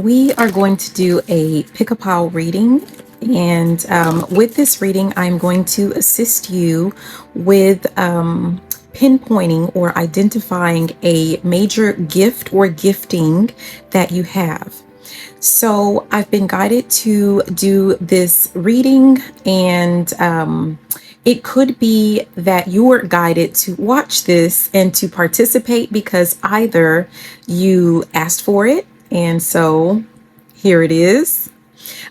We are going to do a pick-a-pile reading, and with this reading, I'm going to assist you with pinpointing or identifying a major gift or gifting that you have. So I've been guided to do this reading, and it could be that you're guided to watch this and to participate because either you asked for it, and so here it is.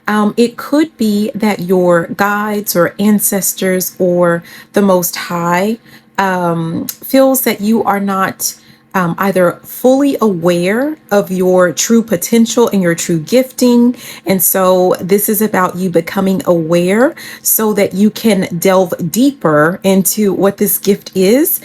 It could be that your guides or ancestors or the Most High feels that you are not either fully aware of your true potential and your true gifting. And so this is about you becoming aware so that you can delve deeper into what this gift is,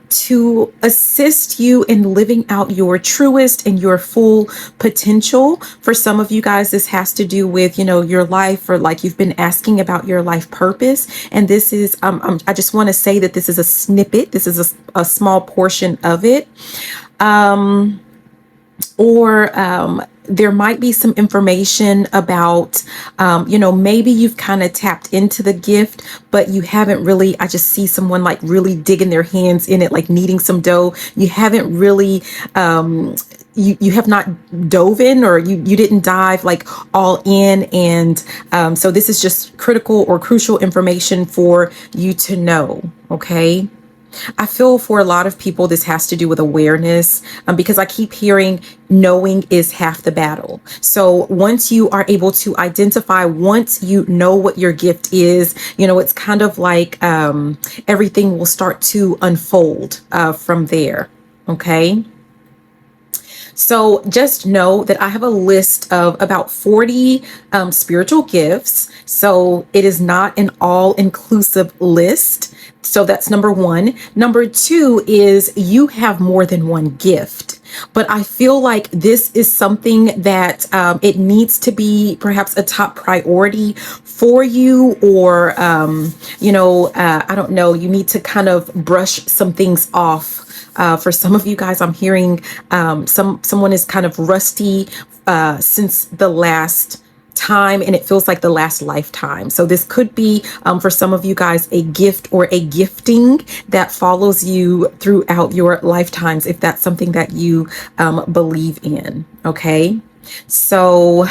to assist you in living out your truest and your full potential. For some of you guys, this has to do with, your life, or like you've been asking about your life purpose. And this is, I just want to say that this is a snippet. This is a small portion of it. There might be some information about, maybe you've kind of tapped into the gift, but you haven't really, I just see someone like really digging their hands in it, like kneading some dough. You haven't really, you have not dove in, or you didn't dive like all in. And so this is just critical or crucial information for you to know. Okay. I feel for a lot of people, this has to do with awareness, because I keep hearing knowing is half the battle. So once you are able to identify, once you know what your gift is, it's kind of like everything will start to unfold from there. Okay. So just know that I have a list of about 40 spiritual gifts. So it is not an all-inclusive list. So that's number one. Number two is you have more than one gift. But I feel like this is something that it needs to be perhaps a top priority for you, or, I don't know, you need to kind of brush some things off. For some of you guys, I'm hearing someone is kind of rusty since the last time, and it feels like the last lifetime. So this could be for some of you guys a gift or a gifting that follows you throughout your lifetimes, if that's something that you believe in. Okay, so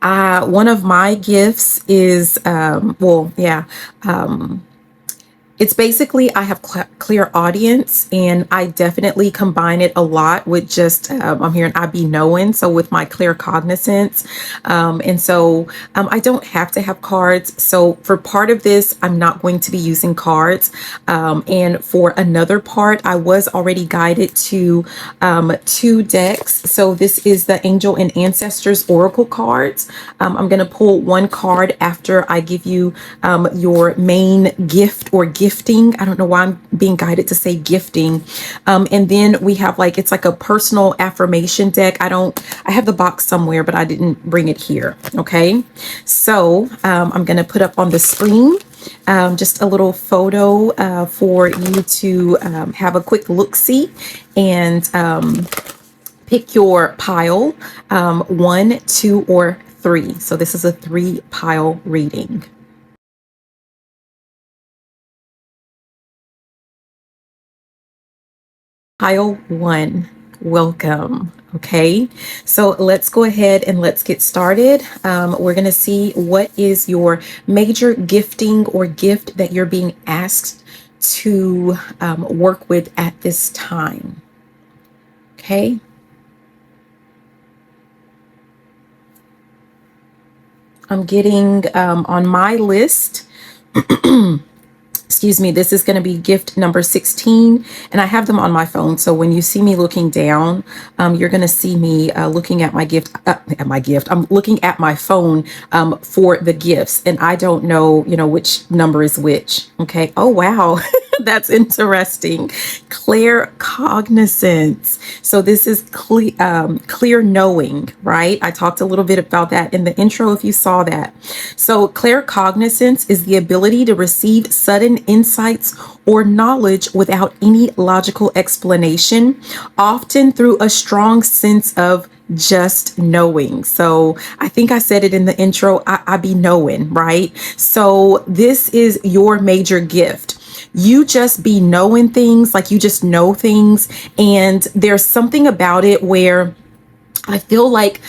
one of my gifts is it's basically, I have clear audience, and I definitely combine it a lot with just, I'm hearing I be knowing. So with my clear cognizance. And so I don't have to have cards. So for part of this, I'm not going to be using cards. And for another part, I was already guided to 2 decks. So this is the Angel and Ancestors Oracle cards. I'm going to pull one card after I give you your main gift or gifting. I don't know why I'm being guided to say gifting. And then we have it's like a personal affirmation deck. I have the box somewhere, but I didn't bring it here. Okay. So I'm going to put up on the screen just a little photo for you to have a quick look-see and pick your pile 1, 2, or 3. So this is a 3-pile reading. Pile 1, welcome. Okay, so let's go ahead and let's get started. We're going to see what is your major gifting or gift that you're being asked to work with at this time. Okay. I'm getting on my list. Excuse me, this is going to be gift number 16, and I have them on my phone. So when you see me looking down, you're going to see me looking at my gift, I'm looking at my phone for the gifts, and I don't know, which number is which. Okay. Oh, wow. That's interesting. Clear cognizance. So this is clear knowing, right? I talked a little bit about that in the intro if you saw that. So clear cognizance is the ability to receive sudden insights or knowledge without any logical explanation, often through a strong sense of just knowing. So I think I said it in the intro, I be knowing, right? So this is your major gift. You just be knowing things, like you just know things. And there's something about it where I feel like,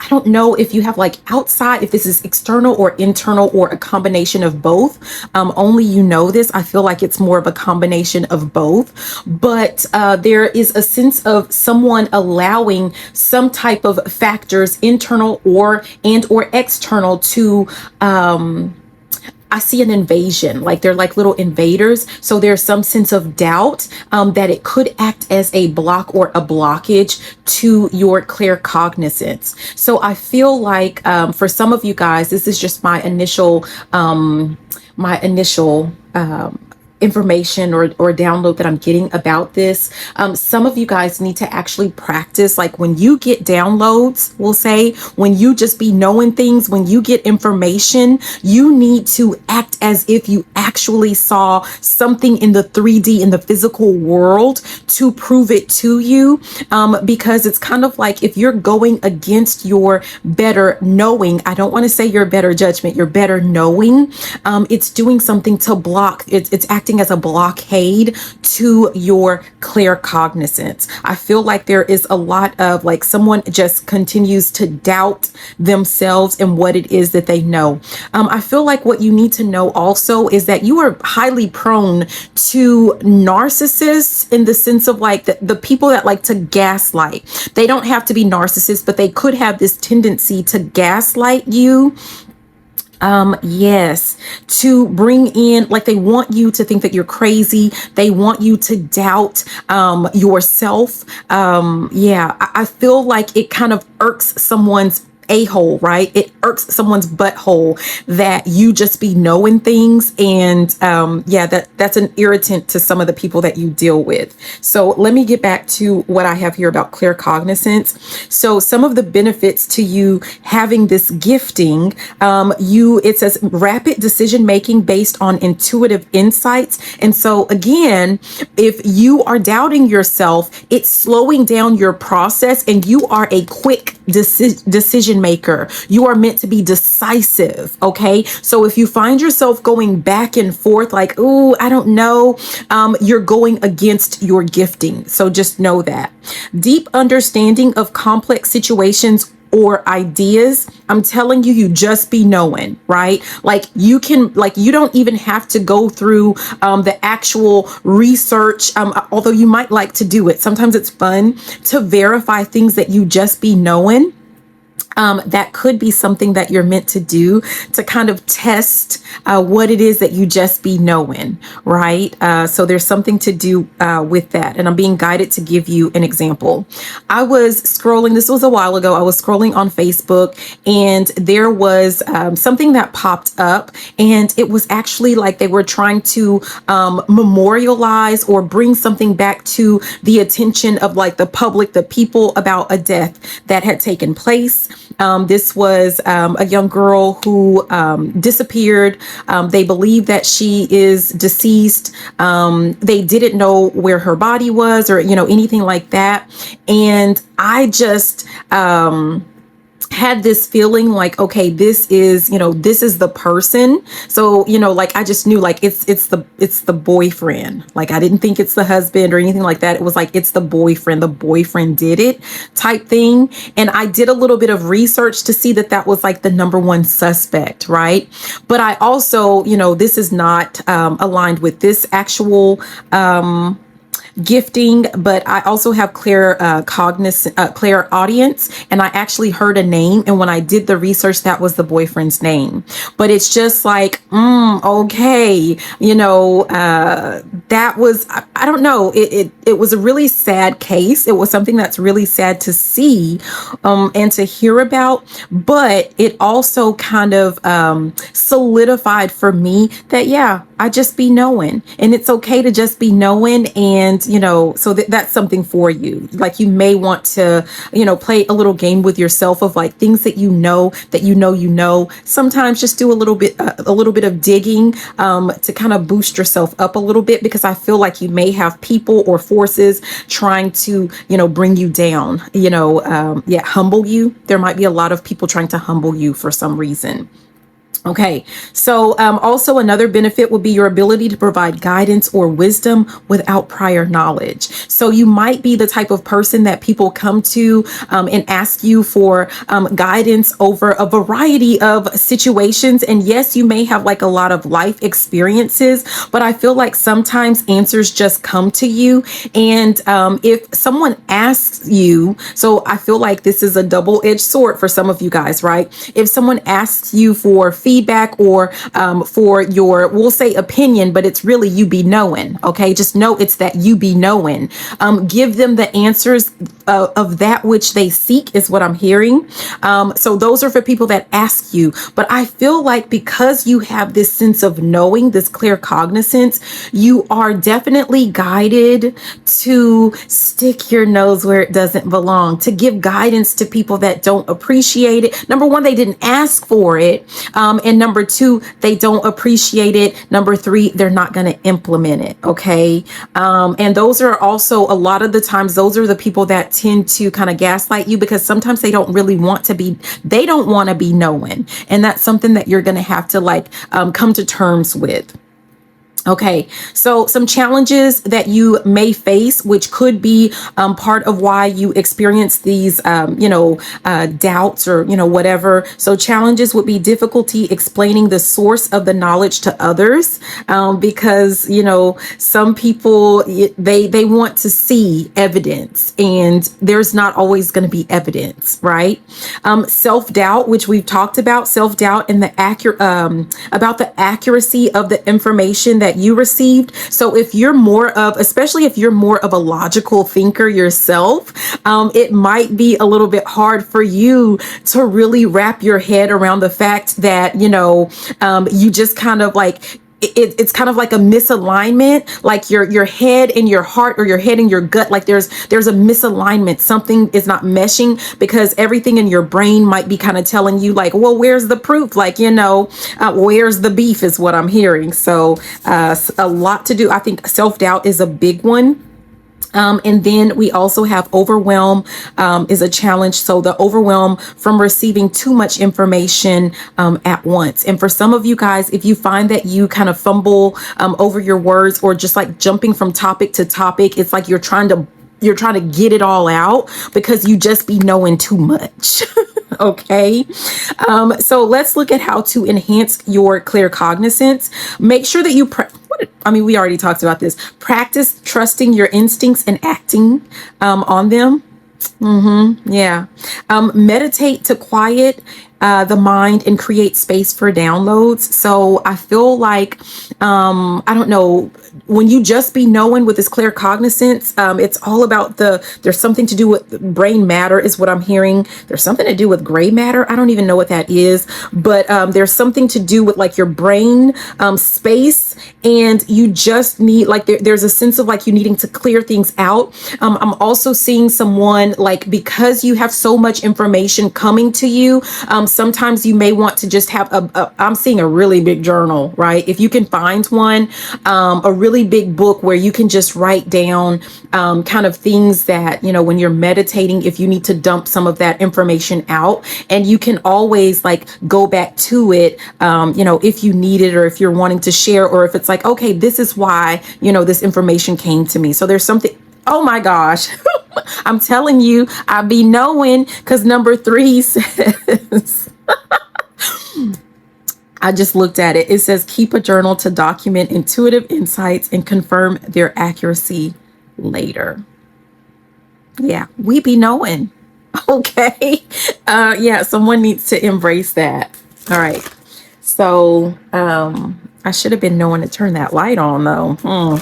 I don't know if you have like outside, if this is external or internal or a combination of both. Only you know this. I feel like it's more of a combination of both. But there is a sense of someone allowing some type of factors, internal or external, to I see an invasion, like they're like little invaders. So there's some sense of doubt that it could act as a block or a blockage to your claircognizance. So I feel like for some of you guys, this is just my initial information or download that I'm getting about this. Some of you guys need to actually practice, like when you get downloads, we'll say, when you just be knowing things, when you get information, you need to act as if you actually saw something in the 3D, in the physical world, to prove it to you. Because it's kind of like if you're going against your better knowing, I don't want to say your better judgment, your better knowing, it's doing something to block, it's acting as a blockade to your claircognizance. I feel like there is a lot of like someone just continues to doubt themselves and what it is that they know. I feel like what you need to know also is that you are highly prone to narcissists, in the sense of like the people that like to gaslight. They don't have to be narcissists, but they could have this tendency to gaslight you. Yes, to bring in, like, they want you to think that you're crazy. They want you to doubt yourself. Yeah, I feel like it kind of irks someone's a-hole, right? It irks someone's butthole that you just be knowing things. And yeah, that's an irritant to some of the people that you deal with. So let me get back to what I have here about claircognizance. So some of the benefits to you having this gifting, it says rapid decision making based on intuitive insights. And so again, if you are doubting yourself, it's slowing down your process, and you are a quick decision maker. You are meant to be decisive. Okay. So if you find yourself going back and forth, like, oh, I don't know, you're going against your gifting. So just know that. Deep understanding of complex situations or ideas, I'm telling you, you just be knowing, right? Like you don't even have to go through the actual research, although you might like to do it. Sometimes it's fun to verify things that you just be knowing. That could be something that you're meant to do to kind of test what it is that you just be knowing, right? So there's something to do with that. And I'm being guided to give you an example. I was scrolling, this was a while ago, I was scrolling on Facebook, and there was something that popped up, and it was actually like they were trying to memorialize or bring something back to the attention of like the public, the people, about a death that had taken place. This was a young girl who disappeared. They believe that she is deceased. They didn't know where her body was, or, anything like that. And I just had this feeling like, okay, this is the person. So, like I just knew, like it's the boyfriend. Like I didn't think it's the husband or anything like that. It was like, it's the boyfriend. The boyfriend did it, type thing. And I did a little bit of research to see that was like the number one suspect, right? But I also, this is not aligned with this actual gifting, but I also have clairaudience, and I actually heard a name, and when I did the research, that was the boyfriend's name. But it's just like, okay, that was, I don't know, it was a really sad case. It was something that's really sad to see and to hear about, but it also kind of solidified for me that, yeah, I just be knowing, and it's okay to just be knowing. And so that's something for you. Like you may want to, play a little game with yourself of like things that sometimes just do a little bit of digging, to kind of boost yourself up a little bit, because I feel like you may have people or forces trying to, bring you down, humble you. There might be a lot of people trying to humble you for some reason. Okay, so also another benefit would be your ability to provide guidance or wisdom without prior knowledge. So you might be the type of person that people come to and ask you for guidance over a variety of situations. And yes, you may have like a lot of life experiences, but I feel like sometimes answers just come to you. And if someone asks you, so I feel like this is a double-edged sword for some of you guys, right? If someone asks you for feedback or for your, we'll say opinion, but it's really you be knowing. Okay, just know it's that you be knowing. Give them the answers of that which they seek is what I'm hearing. So those are for people that ask you. But I feel like because you have this sense of knowing, this clear cognizance, you are definitely guided to stick your nose where it doesn't belong, to give guidance to people that don't appreciate it. Number one, they didn't ask for it. And number two, they don't appreciate it. Number three, they're not going to implement it. Okay. And those are also a lot of the times, those are the people that tend to kind of gaslight you, because sometimes they don't really want to be, they don't want to be known. And that's something that you're going to have to like come to terms with. Okay, so some challenges that you may face, which could be part of why you experience these, doubts or, whatever. So challenges would be difficulty explaining the source of the knowledge to others, because, some people, they want to see evidence, and there's not always going to be evidence, right? Self-doubt, which we've talked about, self-doubt and about the accuracy of the information that you received. So if you're especially if you're more of a logical thinker yourself, it might be a little bit hard for you to really wrap your head around the fact that, you just kind of like, it's kind of like a misalignment, like your head and your heart, or your head and your gut. Like there's a misalignment. Something is not meshing, because everything in your brain might be kind of telling you like, well, where's the proof? Like, where's the beef is what I'm hearing. So a lot to do. I think self-doubt is a big one. And then we also have overwhelm is a challenge. So the overwhelm from receiving too much information at once. And for some of you guys, if you find that you kind of fumble over your words, or just like jumping from topic to topic, it's like you're trying to get it all out because you just be knowing too much. Okay. So let's look at how to enhance your clear cognizance. Make sure that we already talked about this. Practice trusting your instincts and acting on them. Yeah. Meditate to quiet the mind and create space for downloads. So I feel like, I don't know, when you just be knowing with this clear cognizance, it's all about there's something to do with brain matter is what I'm hearing. There's something to do with gray matter. I don't even know what that is, but there's something to do with like your brain space, and you just need like, there's a sense of like you needing to clear things out. I'm also seeing someone like, because you have so much information coming to you, sometimes you may want to just have I'm seeing a really big journal, right? If you can find one, a really big book where you can just write down kind of things that, when you're meditating, if you need to dump some of that information out, and you can always like go back to it, if you need it, or if you're wanting to share, or if it's like, okay, this is why, this information came to me. So there's something, oh my gosh. I'm telling you, I be knowing, because number 3 says, I just looked at it. It says, keep a journal to document intuitive insights and confirm their accuracy later. Yeah, we be knowing. Okay. Yeah, someone needs to embrace that. All right. So I should have been knowing to turn that light on though.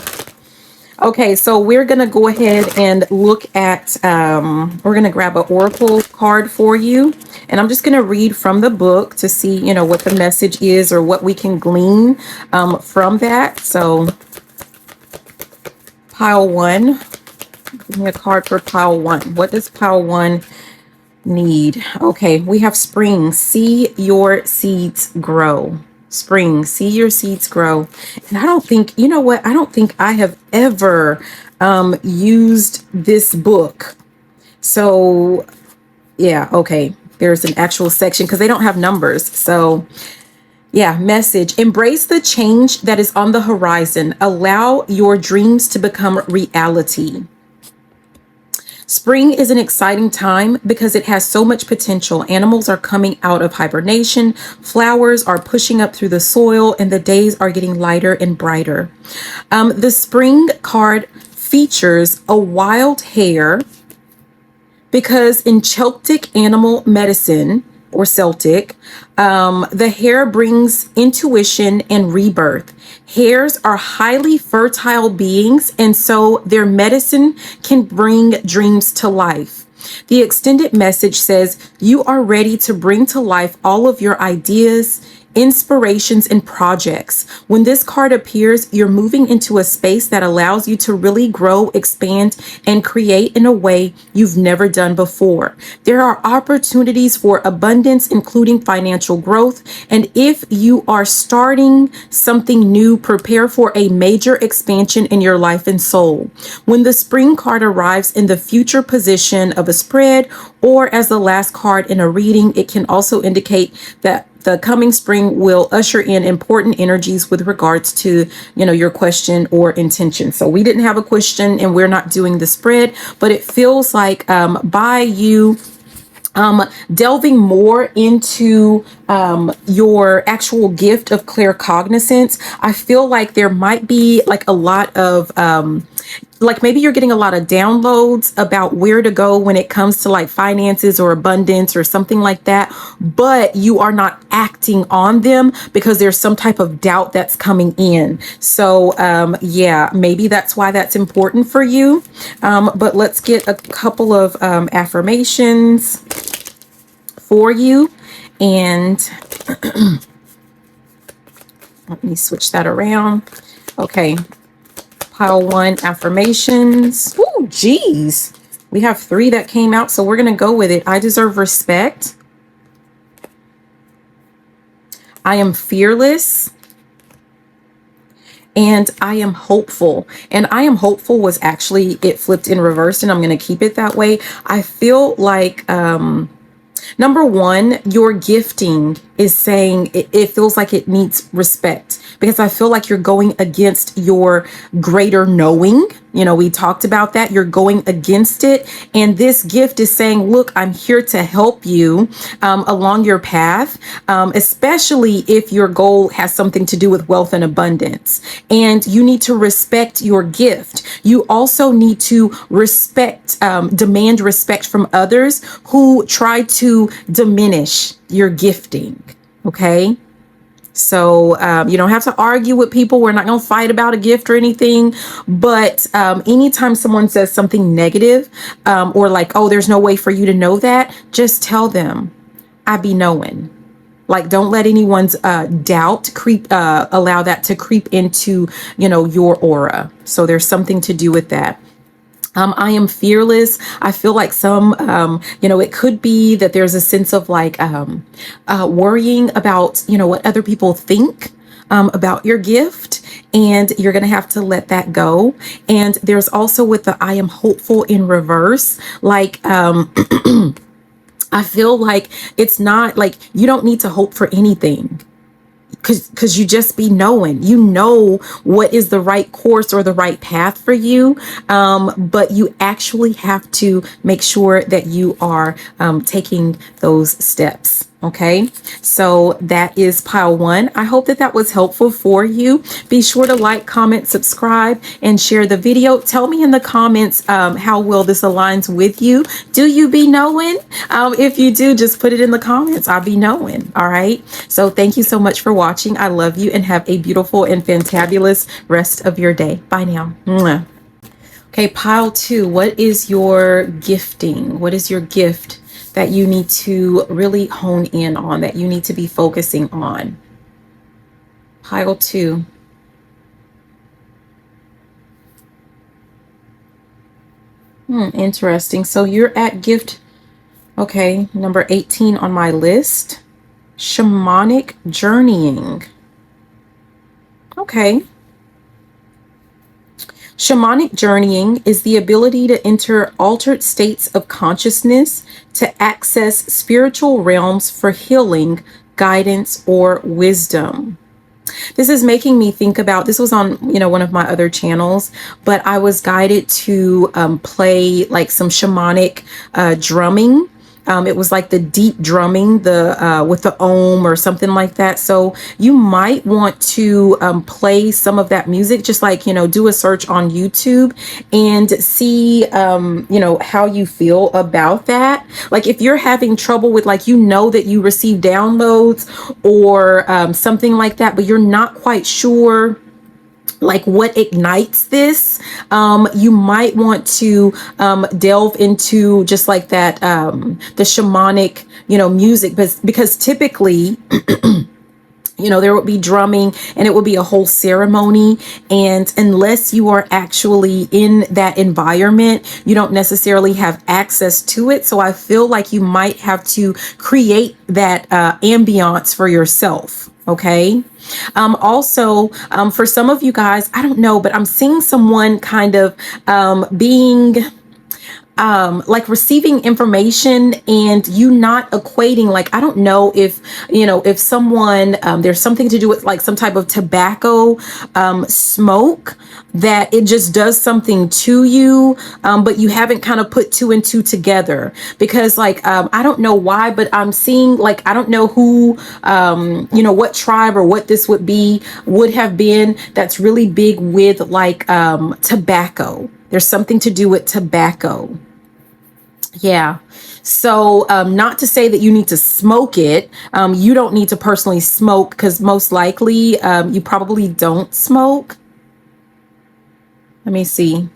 Okay, so we're going to go ahead and look at, we're going to grab an oracle card for you. And I'm just going to read from the book to see, what the message is, or what we can glean from that. So Pile one. Give me a card for pile one. What does pile one need? Okay, we have spring. See your seeds grow. Spring, see your seeds grow. And I don't think, you know what? I don't think I have ever used this book. So yeah, okay. There's an actual section because they don't have numbers. So yeah, message. Embrace the change that is on the horizon. Allow your dreams to become reality. Spring is an exciting time because it has so much potential. Animals are coming out of hibernation, flowers are pushing up through the soil, and the days are getting lighter and brighter. The spring card features a wild hare because in Celtic animal medicine, or Celtic, the hare brings intuition and rebirth. Hares are highly fertile beings, and so their medicine can bring dreams to life. The extended message says you are ready to bring to life all of your ideas, inspirations, and projects. When this card appears, you're moving into a space that allows you to really grow, expand, and create in a way you've never done before. There are opportunities for abundance, including financial growth. And if you are starting something new, prepare for a major expansion in your life and soul. When the spring card arrives in the future position of a spread or as the last card in a reading, it can also indicate that the coming spring will usher in important energies with regards to, your question or intention. So we didn't have a question and we're not doing the spread, but it feels like by you delving more into your actual gift of claircognizance, I feel like there might be like a lot of like maybe you're getting a lot of downloads about where to go when it comes to like finances or abundance or something like that, but you are not acting on them because there's some type of doubt that's coming in. So yeah, maybe that's why that's important for you. But let's get a couple of affirmations for you. And let me switch that around. Okay. Pile one, affirmations. Ooh, geez. We have 3 that came out, so we're going to go with it. I deserve respect. I am fearless. And I am hopeful. And I am hopeful was actually, it flipped in reverse, and I'm going to keep it that way. I feel like, number one, your gifting is saying it feels like it needs respect, because I feel like you're going against your greater knowing. We talked about that. You're going against it. And this gift is saying, look, I'm here to help you along your path, especially if your goal has something to do with wealth and abundance. And you need to respect your gift. You also need to demand respect from others who try to diminish your gifting. Okay. So you don't have to argue with people. We're not going to fight about a gift or anything. But anytime someone says something negative or like, oh, there's no way for you to know that, just tell them, I be knowing. Like, don't let anyone's doubt allow that to creep into, your aura. So there's something to do with that. I am fearless. I feel like it could be that there's a sense of like worrying about, what other people think about your gift, and you're going to have to let that go. And there's also with the I am hopeful in reverse, like I feel like it's not like you don't need to hope for anything. Because you just be knowing, what is the right course or the right path for you. But you actually have to make sure that you are taking those steps. Okay, so that is pile one. I hope that was helpful for you. Be sure to like, comment, subscribe, and share the video. Tell me in the comments how well this aligns with you. Do you be knowing? If you do, just put it in the comments. I'll be knowing. All right. So thank you so much for watching. I love you and have a beautiful and fantabulous rest of your day. Bye now. Mwah. Okay, pile two. What is your gifting? What is your gift that you need to really hone in on, that you need to be focusing on? Pile two. Interesting. So you're at gift, okay, number 18 on my list. Shamanic journeying. Okay. Shamanic journeying is the ability to enter altered states of consciousness to access spiritual realms for healing, guidance, or wisdom. This is making me think about, this was on, one of my other channels, but I was guided to play like some shamanic drumming. It was like the deep drumming, the with the ohm or something like that. So you might want to play some of that music, just like, do a search on YouTube and see, how you feel about that. Like if you're having trouble with, like, that you receive downloads or something like that, but you're not quite sure like what ignites this, you might want to delve into just like that, the shamanic, music, because typically there would be drumming and it would be a whole ceremony. And unless you are actually in that environment, you don't necessarily have access to it. So I feel like you might have to create that ambiance for yourself. Okay. Also, for some of you guys, I don't know, but I'm seeing someone kind of being like receiving information and you not equating, like, I don't know if someone, there's something to do with like some type of tobacco smoke, that it just does something to you, but you haven't kind of put two and two together, because like, I don't know why, but I'm seeing, like, I don't know who, what tribe or what this would have been that's really big with like tobacco. There's something to do with tobacco. Yeah. So not to say that you need to smoke it. You don't need to personally smoke, because most likely you probably don't smoke. Let me see.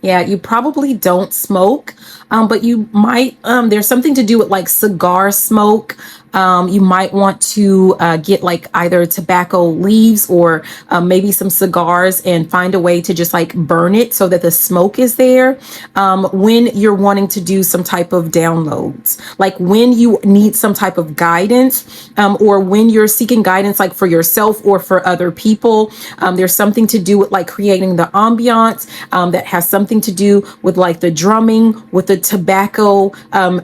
Yeah, you probably don't smoke, but you might, there's something to do with like cigar smoke. You might want to get like either tobacco leaves or maybe some cigars and find a way to just like burn it so that the smoke is there when you're wanting to do some type of downloads, like when you need some type of guidance, or when you're seeking guidance like for yourself or for other people. There's something to do with like creating the ambiance that has something to do with like the drumming, with the tobacco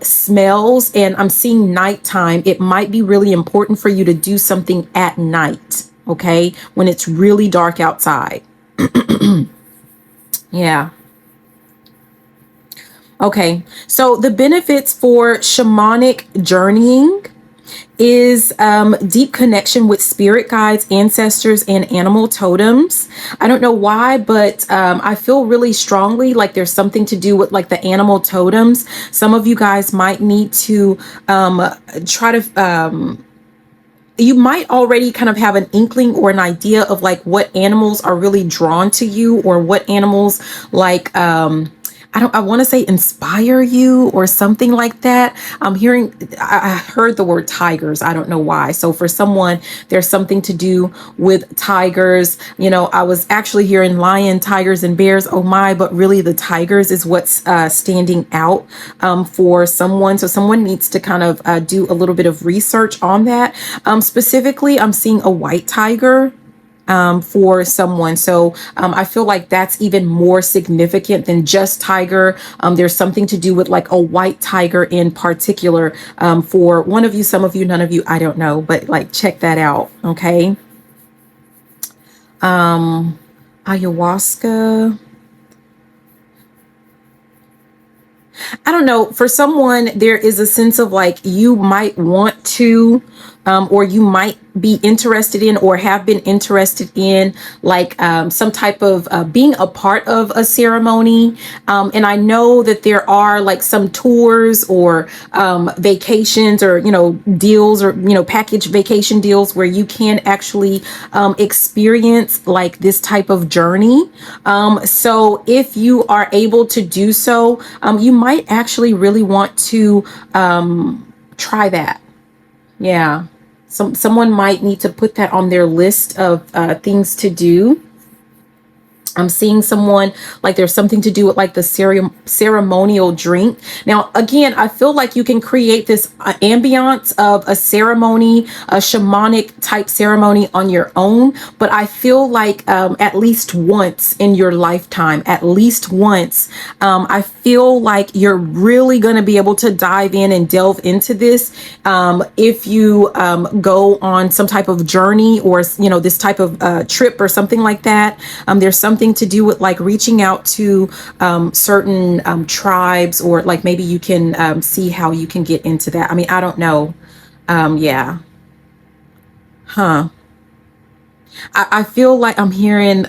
smells. And I'm seeing nighttime. It might be really important for you to do something at night, okay, when it's really dark outside. Yeah. Okay, so the benefits for shamanic journeying is deep connection with spirit guides, ancestors, and animal totems. I don't know why, but I feel really strongly like there's something to do with like the animal totems. Some of you guys might need to try to you might already kind of have an inkling or an idea of like what animals are really drawn to you, or what animals like I want to say inspire you or something like that. I heard the word tigers. I don't know why. So for someone, there's something to do with tigers. I was actually hearing lion, tigers, and bears. Oh my, but really the tigers is what's standing out for someone. So someone needs to kind of do a little bit of research on that. Specifically, I'm seeing a white tiger for someone. So I feel like that's even more significant than just tiger. There's something to do with like a white tiger in particular for one of you, some of you, none of you, I don't know, but like check that out. Okay. Ayahuasca. I don't know. For someone, there is a sense of like you might want to, or you might be interested in, or have been interested in, like some type of being a part of a ceremony. And I know that there are like some tours or vacations, or deals, or package vacation deals where you can actually experience like this type of journey. So if you are able to do so, you might actually really want to try that. Yeah. Someone might need to put that on their list of things to do. I'm seeing someone like there's something to do with like the ceremonial drink. Now, again, I feel like you can create this ambiance of a ceremony, a shamanic type ceremony on your own. But I feel like at least once in your lifetime, at least once, I feel like you're really going to be able to dive in and delve into this if you go on some type of journey or, this type of trip or something like that. There's something to do with like reaching out to certain tribes, or like maybe you can see how you can get into that. I mean, I don't know. Yeah. Huh. I feel like I'm hearing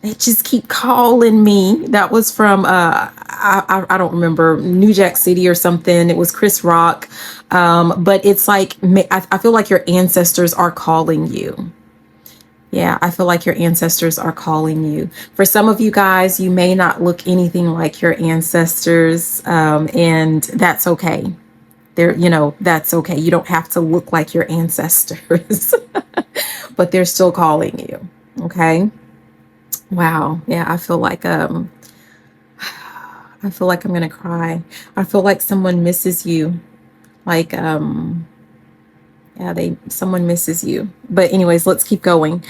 they just keep calling me. That was from I don't remember, New Jack City or something. It was Chris Rock. But it's like I feel like your ancestors are calling you. Yeah, I feel like your ancestors are calling you. For some of you guys, you may not look anything like your ancestors, and that's okay. That's okay. You don't have to look like your ancestors, but they're still calling you. Okay. Wow. Yeah, I feel like I'm gonna cry. I feel like someone misses you. Like yeah, someone misses you. But anyways, let's keep going.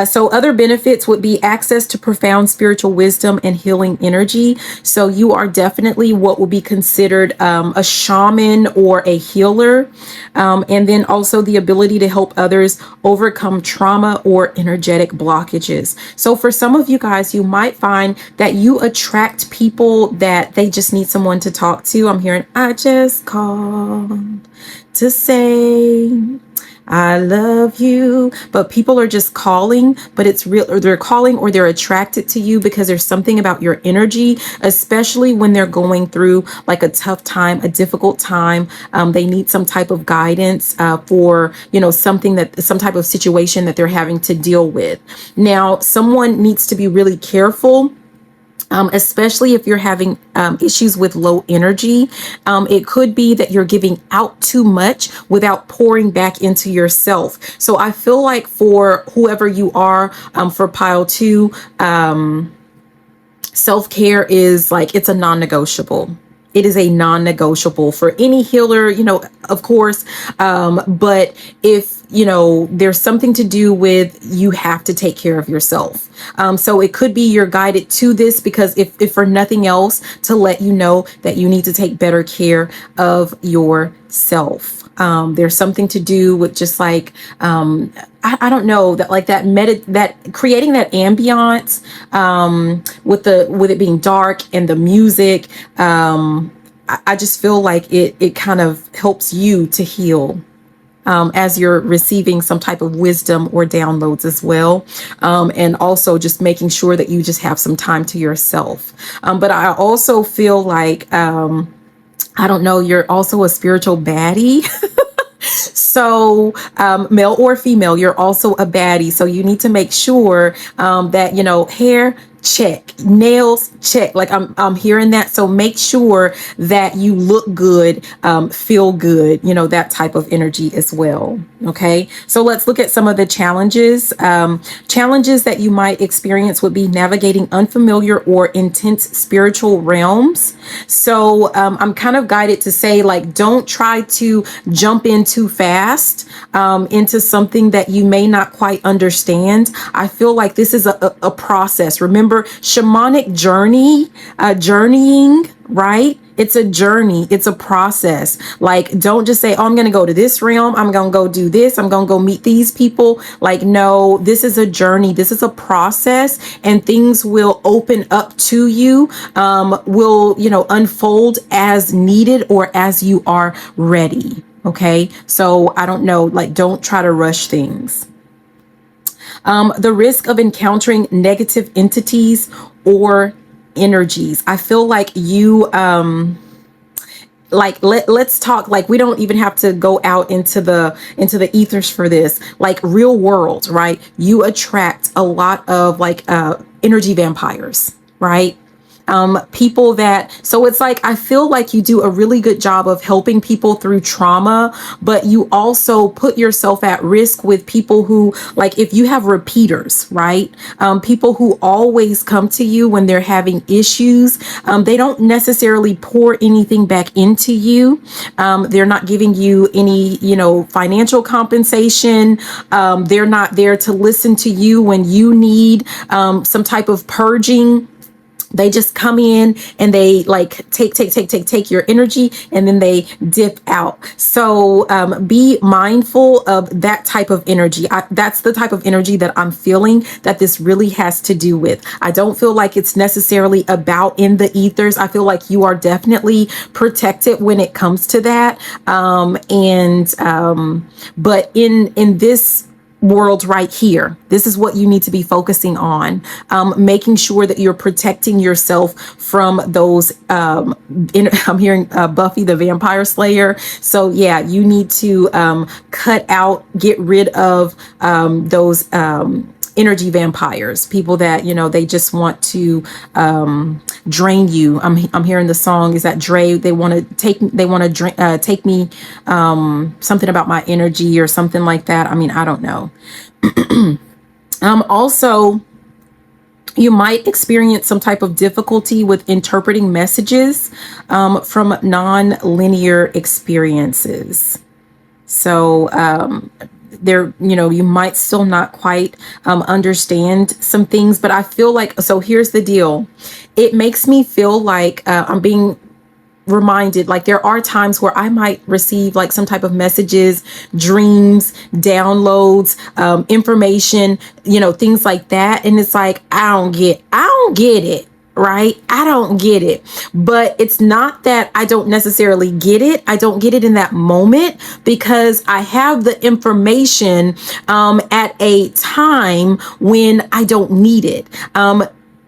So other benefits would be access to profound spiritual wisdom and healing energy. So you are definitely what would be considered a shaman or a healer. And then also the ability to help others overcome trauma or energetic blockages. So for some of you guys, you might find that you attract people that they just need someone to talk to. I'm hearing, I just called to say I love you. But people are just calling, but it's real, or they're calling or they're attracted to you because there's something about your energy, especially when they're going through like a tough time, a difficult time. They need some type of guidance for, some type of situation that they're having to deal with. Now, someone needs to be really careful. Especially if you're having issues with low energy. It could be that you're giving out too much without pouring back into yourself. So I feel like for whoever you are, for pile 2, self-care is like, it's a non-negotiable. It is a non-negotiable for any healer, of course. But if, there's something to do with, you have to take care of yourself. So it could be you're guided to this because if for nothing else, to let you know that you need to take better care of yourself. There's something to do with just like, I don't know, that like that creating that ambiance, with it being dark and the music. I just feel like it kind of helps you to heal. As you're receiving some type of wisdom or downloads as well. And also just making sure that you just have some time to yourself. But I also feel like, I don't know, you're also a spiritual baddie. So male or female, you're also a baddie. So you need to make sure that, hair, check, nails, check. Like I'm hearing that. So make sure that you look good, feel good, that type of energy as well. Okay. So let's look at some of the challenges. Challenges that you might experience would be navigating unfamiliar or intense spiritual realms. So I'm kind of guided to say, like, don't try to jump in too fast into something that you may not quite understand. I feel like this is a process. Remember, shamanic journeying, right? It's a journey. It's a process. Like, don't just say, oh, I'm going to go to this realm. I'm going to go do this. I'm going to go meet these people. Like, no, this is a journey. This is a process, and things will open up to you, will, unfold as needed or as you are ready. Okay. So I don't know, like, don't try to rush things. The risk of encountering negative entities or energies. I feel like you, let's talk, like, we don't even have to go out into the ethers for this, like real world, right? You attract a lot of like energy vampires, right? People that, so it's like, I feel like you do a really good job of helping people through trauma, but you also put yourself at risk with people who, like, if you have repeaters, right? People who always come to you when they're having issues, they don't necessarily pour anything back into you. They're not giving you any, financial compensation. They're not there to listen to you when you need some type of purging. They just come in and they like take your energy, and then they dip out. So be mindful of that type of energy. That's the type of energy that I'm feeling that this really has to do with. I don't feel like it's necessarily about in the ethers. I feel like you are definitely protected when it comes to that. But in this world right here, this is what you need to be focusing on, making sure that you're protecting yourself from those I'm hearing Buffy the Vampire Slayer. So yeah, you need to cut out, get rid of those energy vampires, people that, they just want to drain you. I'm hearing the song, is that Dre, they want to take me, something about my energy or something like that. I mean, I don't know. Also, you might experience some type of difficulty with interpreting messages from non-linear experiences. So you might still not quite understand some things, but I feel like, so here's the deal. It makes me feel like I'm being reminded, like there are times where I might receive like some type of messages, dreams, downloads, information, things like that. And it's like, I don't get it. Right? I don't get it. But it's not that I don't necessarily get it. I don't get it in that moment because I have the information at a time when I don't need it.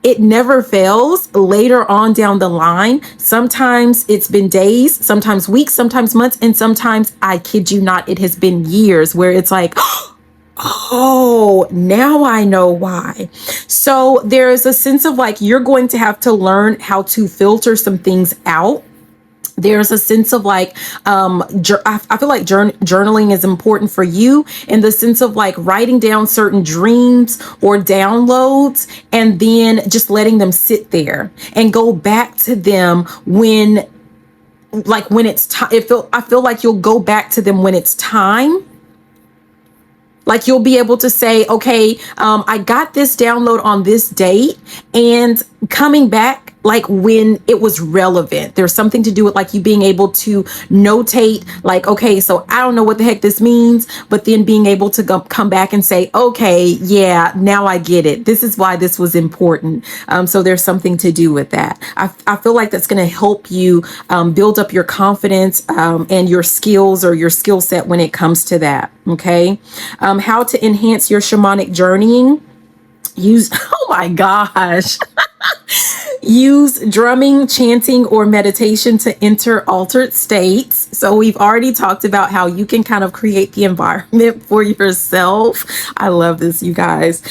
It never fails later on down the line. Sometimes it's been days, sometimes weeks, sometimes months, and sometimes, I kid you not, it has been years where it's like, oh, now I know why. So there's a sense of like, you're going to have to learn how to filter some things out. There's a sense of like, I feel like journaling is important for you in the sense of like writing down certain dreams or downloads and then just letting them sit there and go back to them when it's time. I feel like you'll go back to them when it's time. Like you'll be able to say, okay, I got this download on this date, and coming back like when it was relevant. There's something to do with like you being able to notate like, okay, so I don't know what the heck this means, but then being able to come back and say, okay, yeah, now I get it. This is why this was important. So there's something to do with that. I feel like that's going to help you build up your confidence and your skills or your skill set when it comes to that. Okay. How to enhance your shamanic journeying. Oh my gosh. Use drumming, chanting, or meditation to enter altered states. So we've already talked about how you can kind of create the environment for yourself. I love this, you guys.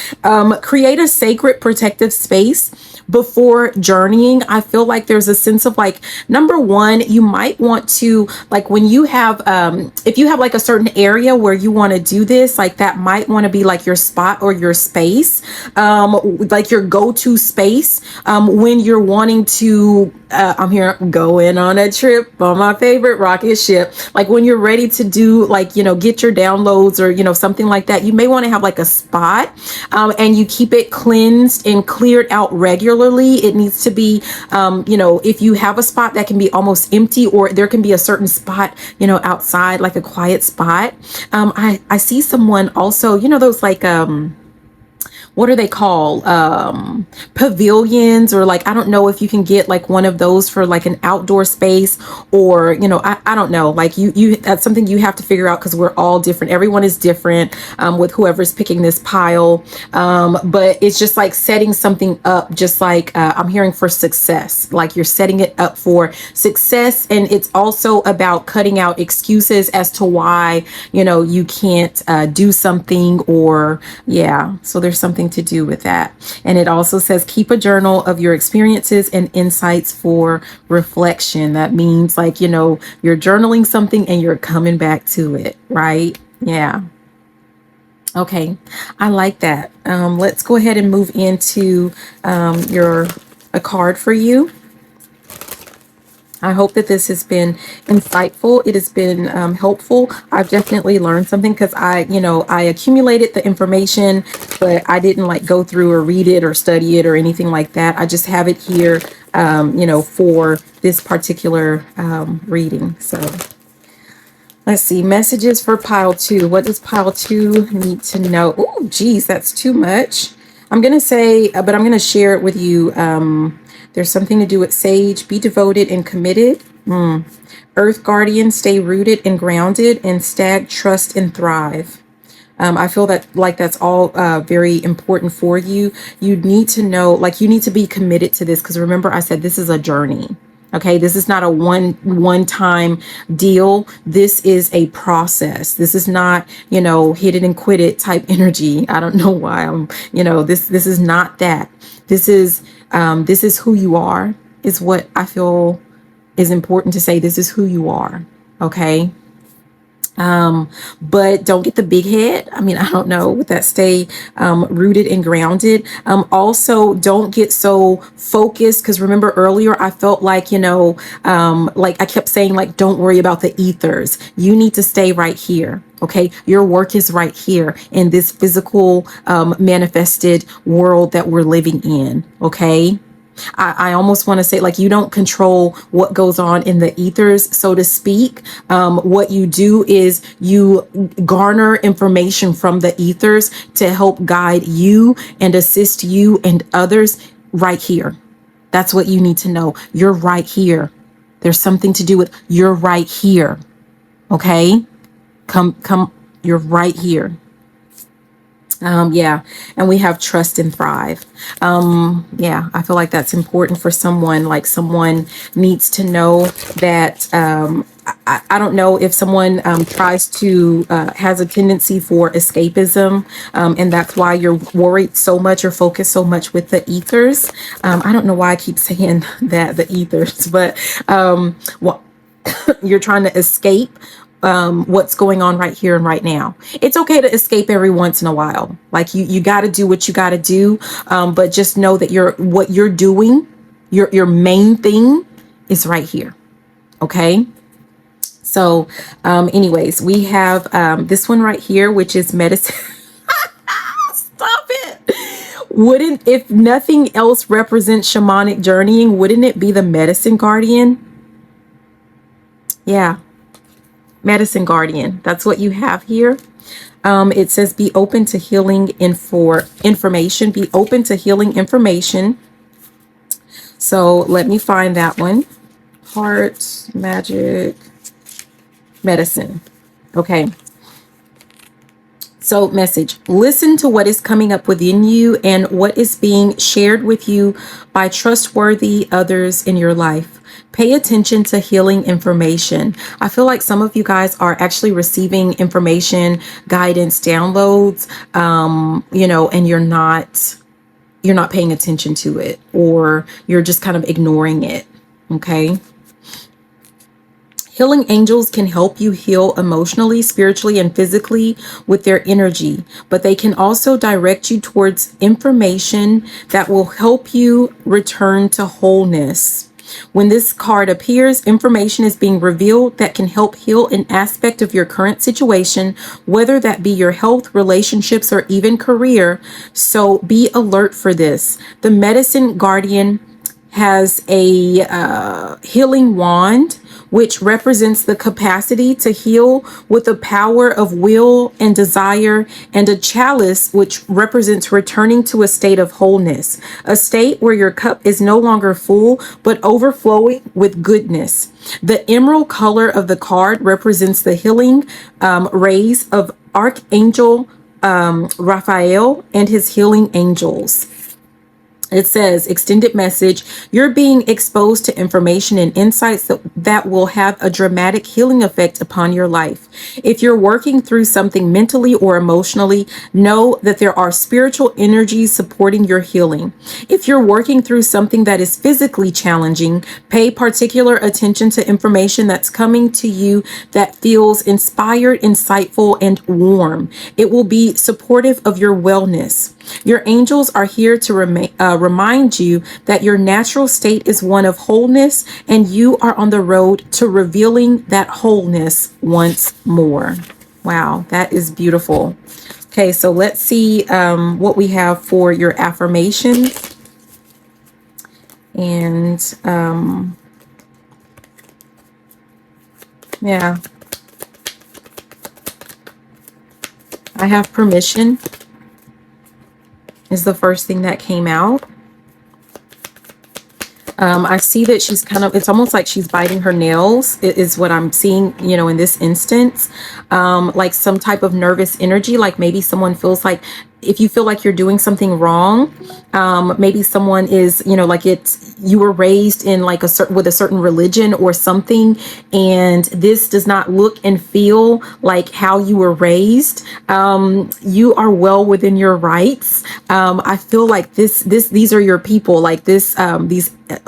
Create a sacred protective space before journeying. I feel like there's a sense of like, number one, you might want to, like when you have, if you have like a certain area where you want to do this, like that might want to be like your spot or your space, like your go-to space, when you're wanting to, I'm here going on a trip on my favorite rocket ship. Like when you're ready to do like, get your downloads or, something like that, you may want to have like a spot, and you keep it cleansed and cleared out regularly. It needs to be, if you have a spot that can be almost empty, or there can be a certain spot, outside, like a quiet spot. I see someone also, those like, what are they called? Pavilions, or like, I don't know if you can get like one of those for like an outdoor space, or, I don't know, like that's something you have to figure out, because we're all different. Everyone is different with whoever's picking this pile. But it's just like setting something up, just like I'm hearing for success, like you're setting it up for success. And it's also about cutting out excuses as to why, you can't do something, or yeah. So there's something something to do with that. And it also says keep a journal of your experiences and insights for reflection. That means like, you know, you're journaling something and you're coming back to it, right? Yeah. Okay, I like that. Let's go ahead and move into a card for you. I hope that this has been insightful. It has been helpful. I've definitely learned something because I accumulated the information, but I didn't like go through or read it or study it or anything like that. I just have it here, for this particular reading. So let's see. Messages for pile 2. What does pile 2 need to know? Oh, geez, that's too much. I'm going to say, but I'm going to share it with you. There's something to do with sage. Be devoted and committed. Earth guardian, stay rooted and grounded. And stag, trust and thrive. I feel that like that's all very important for you. You need to know, like you need to be committed to this because remember I said this is a journey. Okay, this is not a one-time deal. This is a process. This is not, hit it and quit it type energy. I don't know why I'm, this is not that. This is who you are, is what I feel is important to say. This is who you are. Okay. But don't get the big head. I mean, I don't know, with that stay rooted and grounded. Also don't get so focused because remember earlier I felt like, like I kept saying like, don't worry about the ethers. You need to stay right here. Okay. Your work is right here in this physical, manifested world that we're living in. Okay. I almost want to say like you don't control what goes on in the ethers, so to speak. What you do is you garner information from the ethers to help guide you and assist you and others right here. That's what you need to know. You're right here. There's something to do with you're right here. Okay? Come, you're right here. Yeah. And we have trust and thrive. Yeah, I feel like that's important for someone. Like someone needs to know that, I don't know if someone tries to has a tendency for escapism, and that's why you're worried so much or focused so much with the ethers. I don't know why I keep saying that, the ethers, but well, you're trying to escape what's going on right here and right now. It's okay to escape every once in a while. Like you got to do what you got to do. But just know that what you're doing, your main thing is right here. Okay. So, anyways, we have, this one right here, which is medicine. Stop it. If nothing else represents shamanic journeying, wouldn't it be the medicine guardian? Yeah. Medicine guardian. That's what you have here. It says be open to healing information. Be open to healing information. So let me find that one. Heart, magic, medicine. Okay. So message, listen to what is coming up within you and what is being shared with you by trustworthy others in your life. Pay attention to healing information. I feel like some of you guys are actually receiving information, guidance, downloads, and you're not paying attention to it, or you're just kind of ignoring it. Okay. Healing angels can help you heal emotionally, spiritually, and physically with their energy, but they can also direct you towards information that will help you return to wholeness. When this card appears, information is being revealed that can help heal an aspect of your current situation, whether that be your health, relationships, or even career. So be alert for this. The medicine guardian has a healing wand, which represents the capacity to heal with the power of will and desire, and a chalice, which represents returning to a state of wholeness, a state where your cup is no longer full, but overflowing with goodness. The emerald color of the card represents the healing rays of Archangel Raphael and his healing angels. It says, extended message, you're being exposed to information and insights that will have a dramatic healing effect upon your life. If you're working through something mentally or emotionally, know that there are spiritual energies supporting your healing. If you're working through something that is physically challenging, pay particular attention to information that's coming to you that feels inspired, insightful, and warm. It will be supportive of your wellness. Your angels are here to remind you that your natural state is one of wholeness, and you are on the road to revealing that wholeness once more. Wow, that is beautiful. Okay, so let's see what we have for your affirmations. And yeah, I have permission is the first thing that came out. I see that she's kind of, it's almost like she's biting her nails, is what I'm seeing, you know, in this instance. Like some type of nervous energy, like maybe someone feels like, if you feel like you're doing something wrong, maybe someone is, you know, like you were raised in like with a certain religion or something, and this does not look and feel like how you were raised. You are well within your rights. I feel like these are your people, like these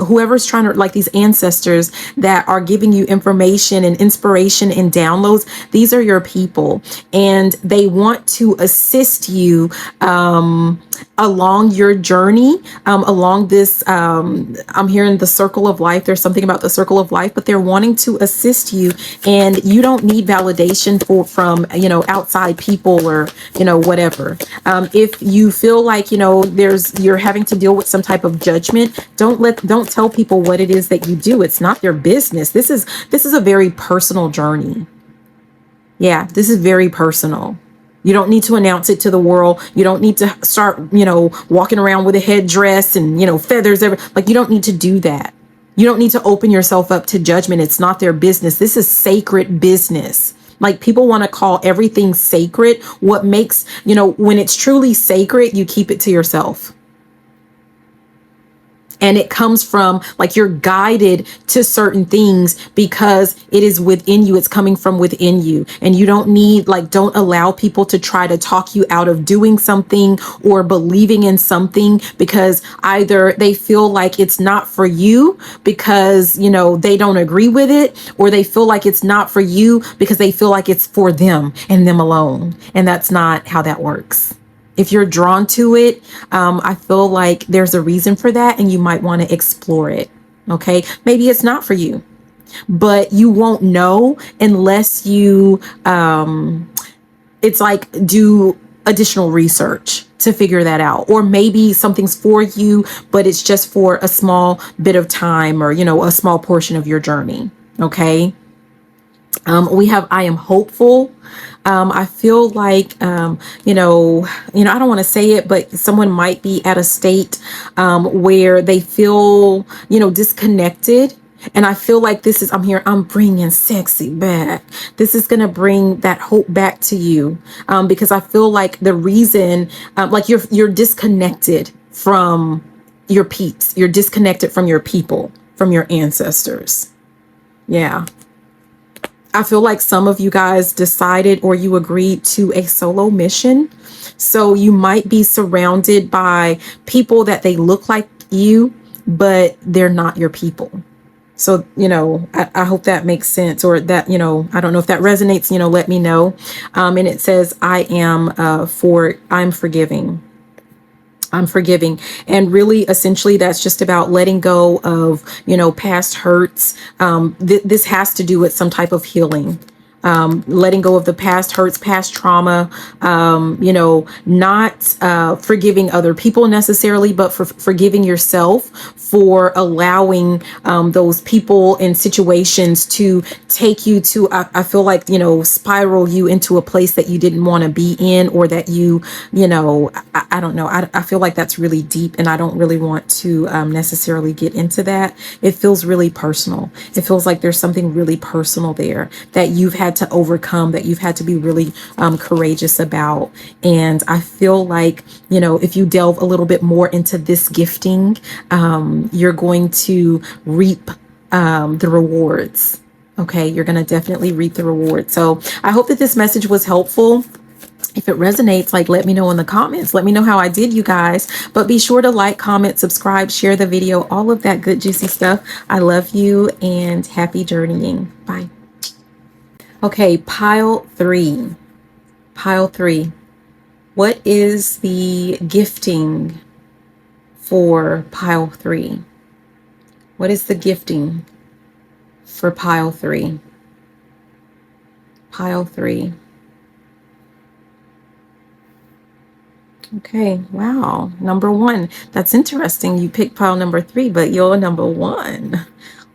whoever's trying to, like these ancestors that are giving you information and inspiration and downloads, these are your people, and they want to assist you along your journey, along this, I'm hearing the circle of life. There's something about the circle of life, but they're wanting to assist you, and you don't need validation from, you know, outside people or, you know, whatever. If you feel like, you know, you're having to deal with some type of judgment, don't tell people what it is that you do. It's not their business. This is a very personal journey. Yeah, this is very personal. You don't need to announce it to the world. You don't need to start, you know, walking around with a headdress and, you know, feathers. Like, you don't need to do that. You don't need to open yourself up to judgment. It's not their business. This is sacred business. Like, people want to call everything sacred. What makes, you know, when it's truly sacred, you keep it to yourself. And it comes from, like, you're guided to certain things because it is within you. It's coming from within you. And you don't need, like, don't allow people to try to talk you out of doing something or believing in something, because either they feel like it's not for you because, you know, they don't agree with it, or they feel like it's not for you because they feel like it's for them and them alone. And that's not how that works. If you're drawn to it, I feel like there's a reason for that, and you might want to explore it. Okay, maybe it's not for you, but you won't know unless you, it's like, do additional research to figure that out. Or maybe something's for you, but it's just for a small bit of time, or, you know, a small portion of your journey. Okay. We have, I am hopeful. I feel like, you know, I don't want to say it, but someone might be at a state where they feel, you know, disconnected. And I feel like this is, I'm bringing sexy back. This is going to bring that hope back to you, because I feel like the reason, like you're disconnected from your peeps. You're disconnected from your people, from your ancestors. Yeah. I feel like some of you guys decided, or you agreed to, a solo mission. So you might be surrounded by people that they look like you, but they're not your people. So, you know, I hope that makes sense, or that, you know, I don't know if that resonates, you know, let me know. And it says, I'm forgiving. I'm forgiving. And really, essentially, that's just about letting go of, you know, past hurts. This has to do with some type of healing. Letting go of the past hurts, past trauma, you know, not forgiving other people necessarily, but for forgiving yourself for allowing those people and situations to take you to, I feel like, you know, spiral you into a place that you didn't want to be in, or that you know, I don't know. I feel like that's really deep, and I don't really want to necessarily get into that. It feels really personal. It feels like there's something really personal there that you've had had to overcome, that you've had to be really courageous about. And I feel like, you know, if you delve a little bit more into this gifting, you're going to reap the rewards. Okay, you're going to definitely reap the reward. So I hope that this message was helpful. If it resonates, like, let me know in the comments. Let me know how I did, you guys. But be sure to like, comment, subscribe, share the video, all of that good, juicy stuff. I love you and happy journeying. Bye. Okay, pile 3. Pile 3. What is the gifting for pile 3? What is the gifting for pile 3? Pile 3. Okay, wow. Number 1. That's interesting. You picked pile number 3, but you're number 1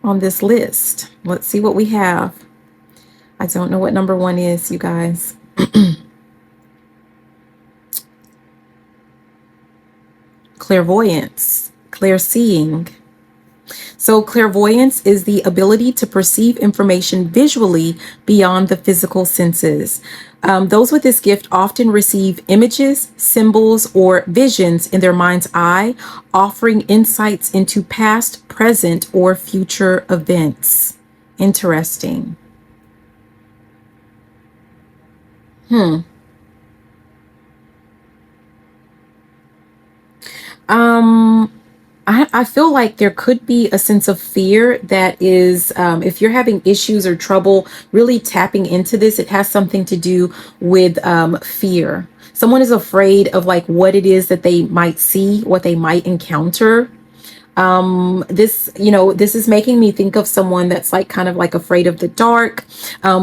on this list. Let's see what we have. I don't know what number 1 is, you guys. Clairvoyance, clairseeing. So clairvoyance is the ability to perceive information visually beyond the physical senses. Those with this gift often receive images, symbols, or visions in their mind's eye, offering insights into past, present, or future events. Interesting. I feel like there could be a sense of fear that is, if you're having issues or trouble really tapping into this, it has something to do with fear. Someone is afraid of like what it is that they might see, what they might encounter. This, you know, this is making me think of someone that's like kind of like afraid of the dark,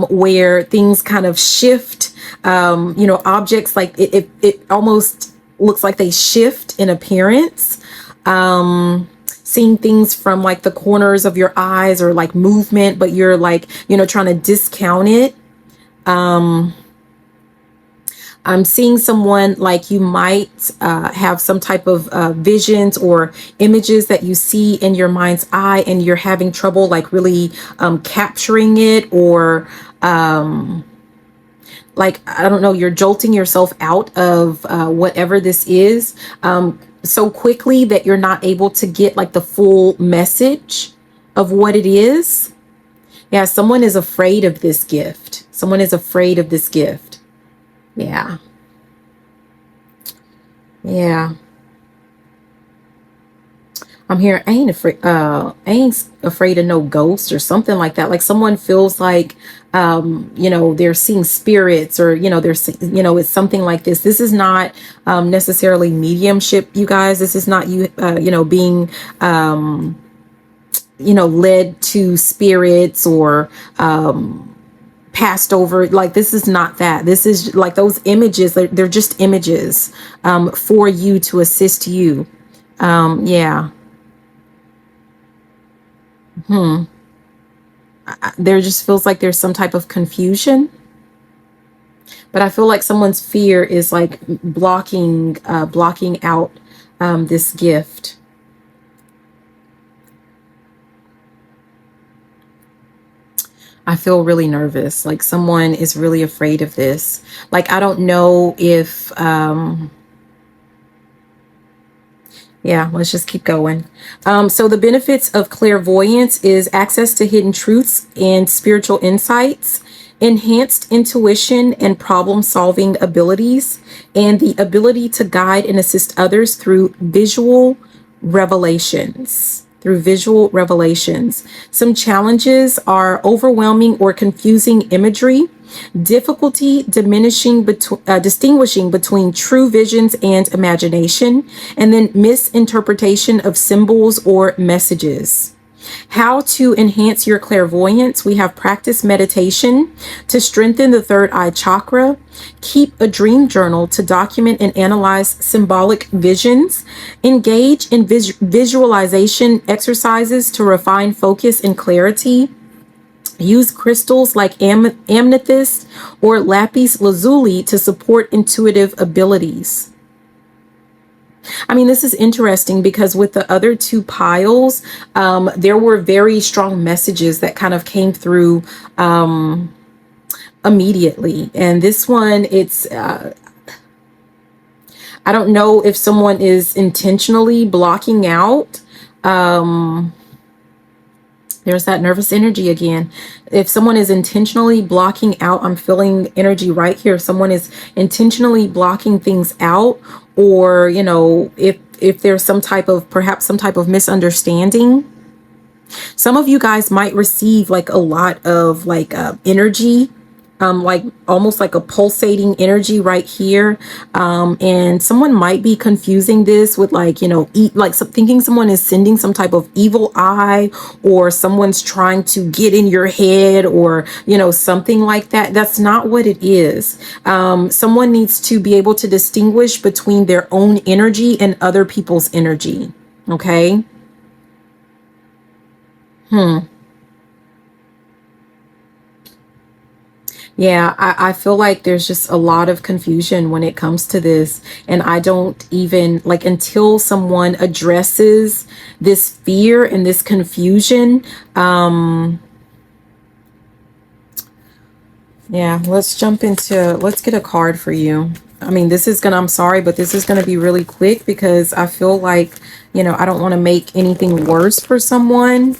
where things kind of shift, you know, objects like it almost looks like they shift in appearance. Seeing things from like the corners of your eyes or like movement, but you're like, you know, trying to discount it. I'm seeing someone like you might have some type of visions or images that you see in your mind's eye, and you're having trouble like really capturing it, or like, I don't know, you're jolting yourself out of whatever this is so quickly that you're not able to get like the full message of what it is. Yeah, someone is afraid of this gift. Someone is afraid of this gift. Yeah. Yeah. I'm hearing, I ain't afraid of no ghosts or something like that. Like someone feels like, you know, they're seeing spirits, or, you know, you know, it's something like this. This is not necessarily mediumship, you guys. This is not you, you know, being, you know, led to spirits or, passed over. Like, this is not that. This is like those images. They're just images, for you to assist you. Yeah. There just feels like there's some type of confusion, but I feel like someone's fear is like blocking out this gift. I feel really nervous. Like someone is really afraid of this. Like, I don't know if yeah, let's just keep going. So the benefits of clairvoyance is access to hidden truths and spiritual insights, enhanced intuition and problem-solving abilities, and the ability to guide and assist others through visual revelations. Some challenges are overwhelming or confusing imagery, difficulty distinguishing between true visions and imagination, and then misinterpretation of symbols or messages. How to enhance your clairvoyance? We have practice meditation to strengthen the third eye chakra, keep a dream journal to document and analyze symbolic visions, engage in visualization exercises to refine focus and clarity, use crystals like amethyst or lapis lazuli to support intuitive abilities. I mean, this is interesting because with the other two piles, there were very strong messages that kind of came through immediately. And this one, it's I don't know if someone is intentionally blocking out. There's that nervous energy again. If someone is intentionally blocking out, I'm feeling energy right here. If someone is intentionally blocking things out, or, you know, if there's some type of, perhaps some type of misunderstanding. Some of you guys might receive like a lot of like energy, like almost like a pulsating energy right here. And someone might be confusing this with like, you know, thinking someone is sending some type of evil eye, or someone's trying to get in your head, or, you know, something like that. That's not what it is. Someone needs to be able to distinguish between their own energy and other people's energy. Okay. Yeah, I feel like there's just a lot of confusion when it comes to this. And I don't even like, until someone addresses this fear and this confusion. Yeah, let's get a card for you. I mean, I'm sorry, but this is gonna be really quick because I feel like, you know, I don't want to make anything worse for someone.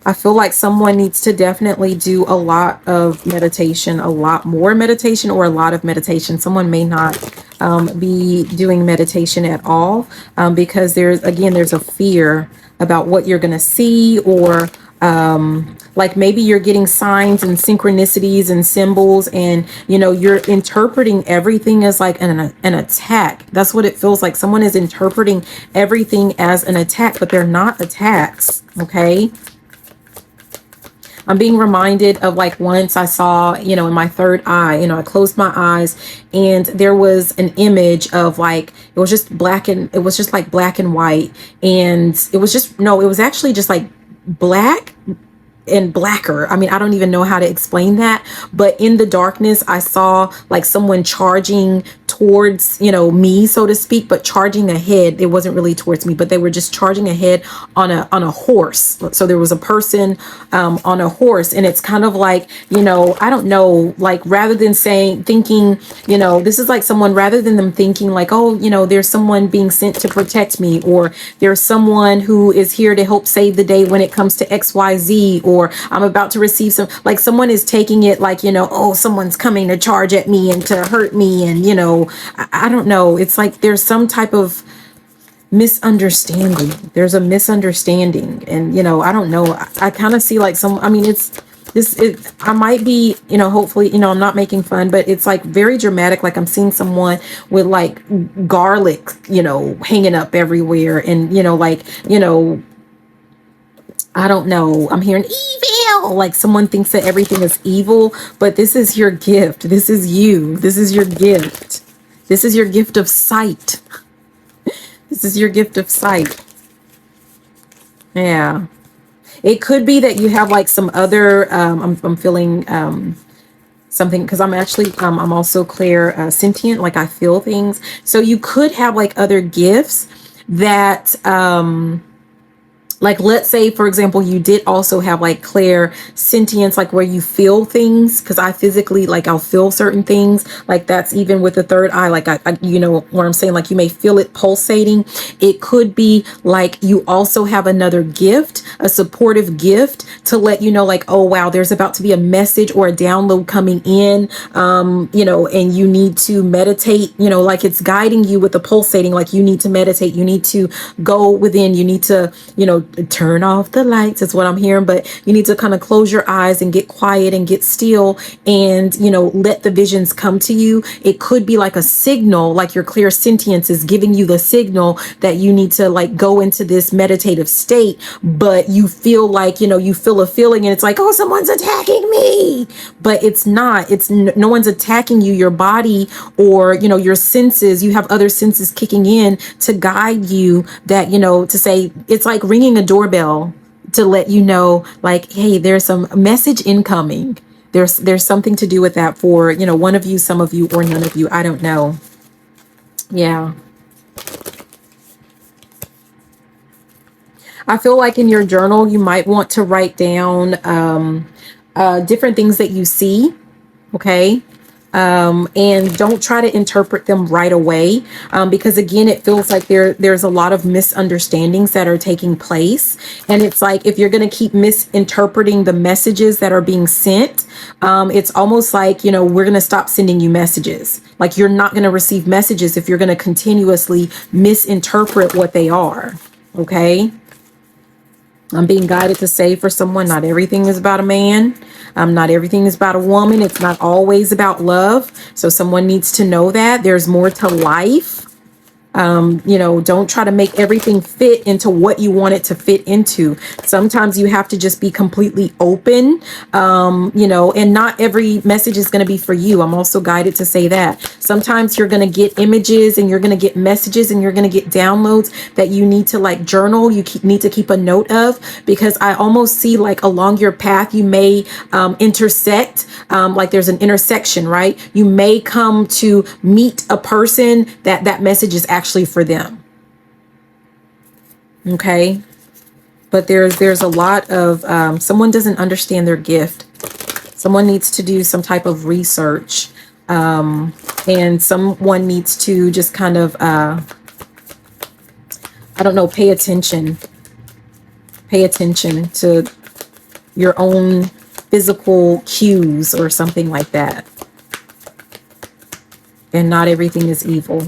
I feel like someone needs to definitely do a lot of meditation, a lot more meditation, or a lot of meditation. Someone may not be doing meditation at all, because there's a fear about what you're going to see, or like maybe you're getting signs and synchronicities and symbols, and, you know, you're interpreting everything as like an attack. That's what it feels like. Someone is interpreting everything as an attack, but they're not attacks. Okay. I'm being reminded of like once I saw, you know, in my third eye, you know, I closed my eyes and there was an image of like, it was just like black and white. And it was just, no, it was actually just like black and blacker. I mean, I don't even know how to explain that, but in the darkness, I saw like someone charging towards, you know, me, so to speak, but charging ahead. It wasn't really towards me, but they were just charging ahead on a horse. So there was a person on a horse, and it's kind of like, you know, I don't know, like rather than thinking, you know, this is like someone, rather than them thinking like, oh, you know, there's someone being sent to protect me, or there's someone who is here to help save the day when it comes to XYZ, or I'm about to receive like someone is taking it like, you know, oh, someone's coming to charge at me and to hurt me. And, you know, I don't know. It's like there's some type of misunderstanding. There's a misunderstanding. And, you know, I don't know. I kind of see like I mean, I might be, you know, hopefully, you know, I'm not making fun, but it's like very dramatic. Like I'm seeing someone with like garlic, you know, hanging up everywhere. And, you know, like, you know, I don't know. I'm hearing evil. Like someone thinks that everything is evil, but this is your gift. This is you. This is your gift. This is your gift of sight. This is your gift of sight. Yeah. It could be that you have like some other, I'm feeling something, because I'm actually, I'm also sentient, like I feel things. So you could have like other gifts that, like, let's say, for example, you did also have like clair sentience, like where you feel things. Because I physically, like, I'll feel certain things. Like that's even with the third eye. Like I, you know what I'm saying? Like you may feel it pulsating. It could be like you also have another gift, a supportive gift to let you know, like, oh wow, there's about to be a message or a download coming in. You know, and you need to meditate. You know, like it's guiding you with the pulsating. Like you need to meditate. You need to go within. You need to, you know, turn off the lights is what I'm hearing, but you need to kind of close your eyes and get quiet and get still, and, you know, let the visions come to you. It could be like a signal, like your clear sentience is giving you the signal that you need to like go into this meditative state, but you feel like, you know, you feel a feeling and it's like, oh, someone's attacking me, but it's not. No one's attacking you. Your body, or, you know, your senses, you have other senses kicking in to guide you, that, you know, to say, it's like ringing a doorbell to let you know, like, hey, there's some message incoming. There's something to do with that for, you know, one of you, some of you, or none of you. I don't know. Yeah. I feel like in your journal, you might want to write down different things that you see. Okay. And don't try to interpret them right away, because again, it feels like there's a lot of misunderstandings that are taking place. And it's like, if you're going to keep misinterpreting the messages that are being sent, it's almost like, we're going to stop sending you messages. Like, you're not going to receive messages if you're going to continuously misinterpret what they are. Okay. I'm being guided to say for someone, not everything is about a man. Not everything is about a woman. It's not always about love. So someone needs to know that there's more to life. Don't try to make everything fit into what you want it to fit into. Sometimes you have to just be completely open, and not every message is going to be for you. I'm also guided to say that sometimes you're going to get images and you're going to get messages and you're going to get downloads that you need to like journal. You need to keep a note of, because I almost see like along your path, you may intersect, like there's an intersection, right? You may come to meet a person that message is actually for them. Okay. But there's a lot of someone doesn't understand their gift. Someone needs to do some type of research, and someone needs to just kind of I don't know, pay attention to your own physical cues or something like that. And not everything is evil.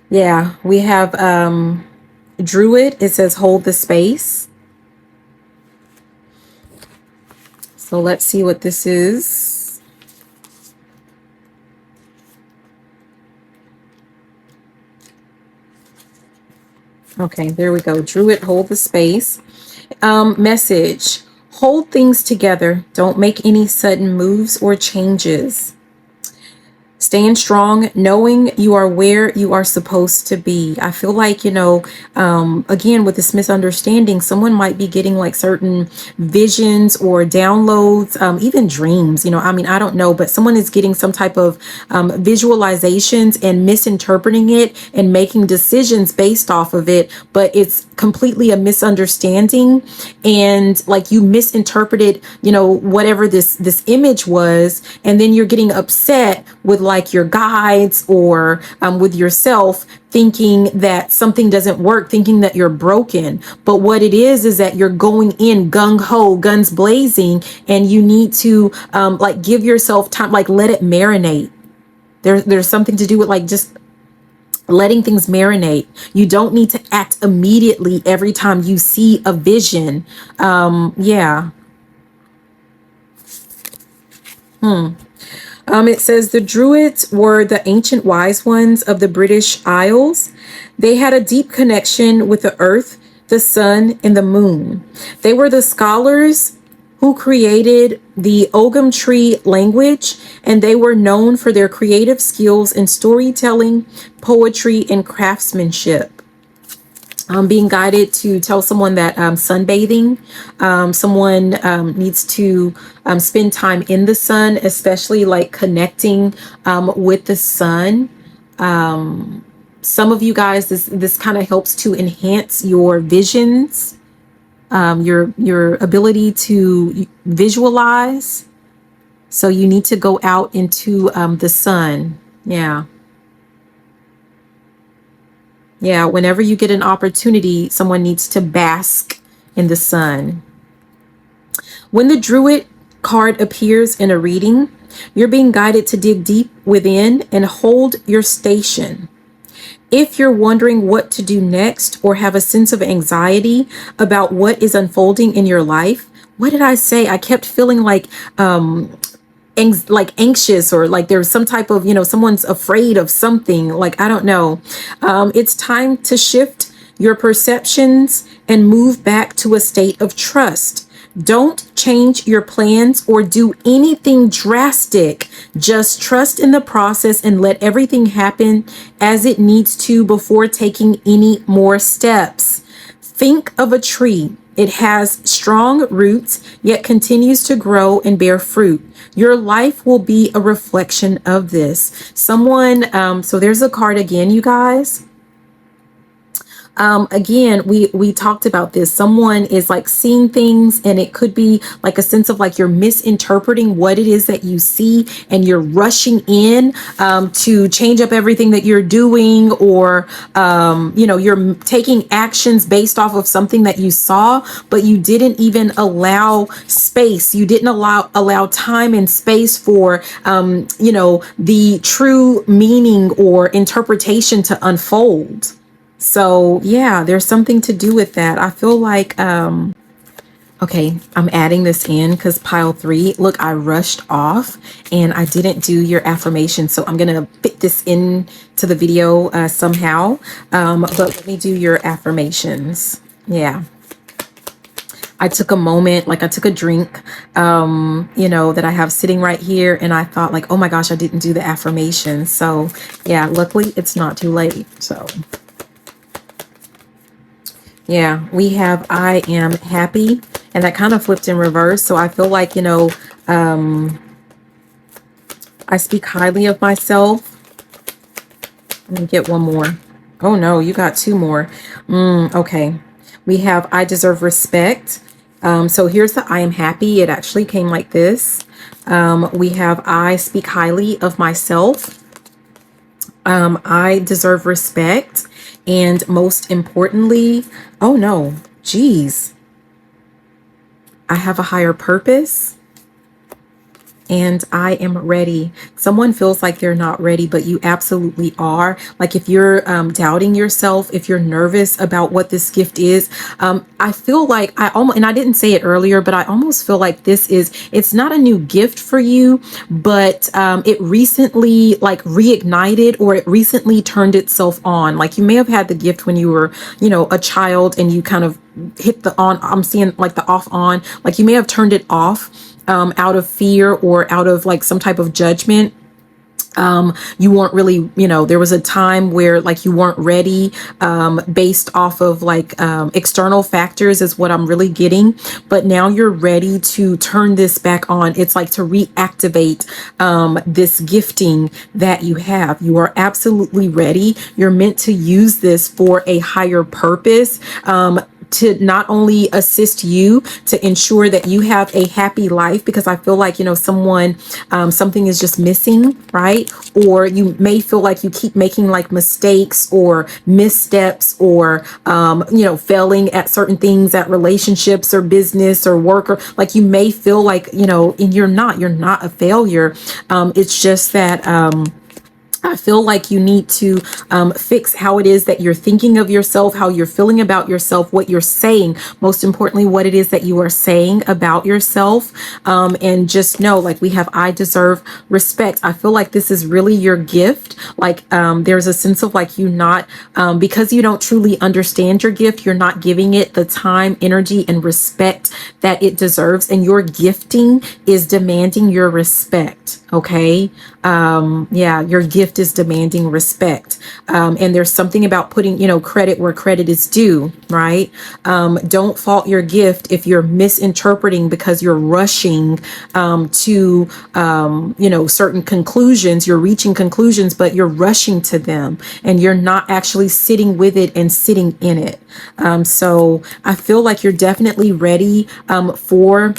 Yeah, we have Druid. It says hold the space. So let's see what this is. Okay, there we go. Druid, hold the space. Message: hold things together. Don't make any sudden moves or changes. Stand strong, knowing you are where you are supposed to be. I feel like, again, with this misunderstanding, someone might be getting like certain visions or downloads, even dreams, I don't know, but someone is getting some type of visualizations and misinterpreting it and making decisions based off of it. But it's completely a misunderstanding. And like you misinterpreted, whatever this image was. And then you're getting upset with like your guides or with yourself, thinking that something doesn't work, thinking that you're broken. But what it is that you're going in gung-ho, guns blazing, and you need to like give yourself time, like let it marinate. There's something to do with like just letting things marinate. You don't need to act immediately every time you see a vision. Yeah. It says the Druids were the ancient wise ones of the British Isles. They had a deep connection with the earth, the sun, and the moon. They were the scholars who created the Ogham tree language, and they were known for their creative skills in storytelling, poetry, and craftsmanship. I'm being guided to tell someone that sunbathing, someone needs to spend time in the sun, especially like connecting with the sun. Some of you guys, this kind of helps to enhance your visions, your ability to visualize. So you need to go out into the sun. Yeah. Yeah, whenever you get an opportunity, someone needs to bask in the sun. When the Druid card appears in a reading, you're being guided to dig deep within and hold your station. If you're wondering what to do next or have a sense of anxiety about what is unfolding in your life, what did I say? I kept feeling like anxious, or like there's some type of, someone's afraid of something, like, I don't know. It's time to shift your perceptions and move back to a state of trust. Don't change your plans or do anything drastic. Just trust in the process and let everything happen as it needs to before taking any more steps. Think of a tree. It has strong roots, yet continues to grow and bear fruit. Your life will be a reflection of this. Someone, so there's a card again, you guys. Again, we talked about this. Someone is like seeing things, and it could be like a sense of like you're misinterpreting what it is that you see, and you're rushing in to change up everything that you're doing, or you're taking actions based off of something that you saw, but you didn't even allow space. You didn't allow time and space for the true meaning or interpretation to unfold. So yeah, there's something to do with that. I feel like, okay, I'm adding this in because pile 3, look, I rushed off and I didn't do your affirmation. So I'm going to fit this in to the video somehow. But let me do your affirmations. Yeah. I took a moment, like I took a drink, that I have sitting right here. And I thought like, oh my gosh, I didn't do the affirmation. So yeah, luckily it's not too late. So yeah, we have I am happy, and that kind of flipped in reverse. So I feel like, I speak highly of myself. Let me get one more. Oh no, you got 2 more. Okay. We have I deserve respect. So here's the I am happy. It actually came like this. We have I speak highly of myself. I deserve respect. And most importantly, oh no, geez, I have a higher purpose. And I am ready. Someone feels like they're not ready, but you absolutely are. Like if you're doubting yourself, if you're nervous about what this gift is, I feel like and I didn't say it earlier, but I almost feel like it's not a new gift for you, but it recently like reignited, or it recently turned itself on. Like you may have had the gift when you were, a child, and you kind of hit the on, I'm seeing like the off on, like you may have turned it off out of fear or out of like some type of judgment. You weren't really, there was a time where like you weren't ready based off of like external factors is what I'm really getting. But now you're ready to turn this back on. It's like to reactivate this gifting that you have. You are absolutely ready. You're meant to use this for a higher purpose. To not only assist you to ensure that you have a happy life, because I feel like, something is just missing, right? Or you may feel like you keep making like mistakes or missteps, or, failing at certain things, at relationships or business or work, or like you may feel like, and you're not a failure. It's just that, I feel like you need to fix how it is that you're thinking of yourself, how you're feeling about yourself, what you're saying, most importantly, what it is that you are saying about yourself. And just know, like we have, I deserve respect. I feel like this is really your gift. Like there's a sense of like you not, because you don't truly understand your gift, you're not giving it the time, energy, and respect that it deserves. And your gifting is demanding your respect. Okay. Yeah, your gift is demanding respect. And there's something about putting, credit where credit is due, right? Don't fault your gift if you're misinterpreting because you're rushing to, certain conclusions. You're reaching conclusions, but you're rushing to them, and you're not actually sitting with it and sitting in it. So I feel like you're definitely ready for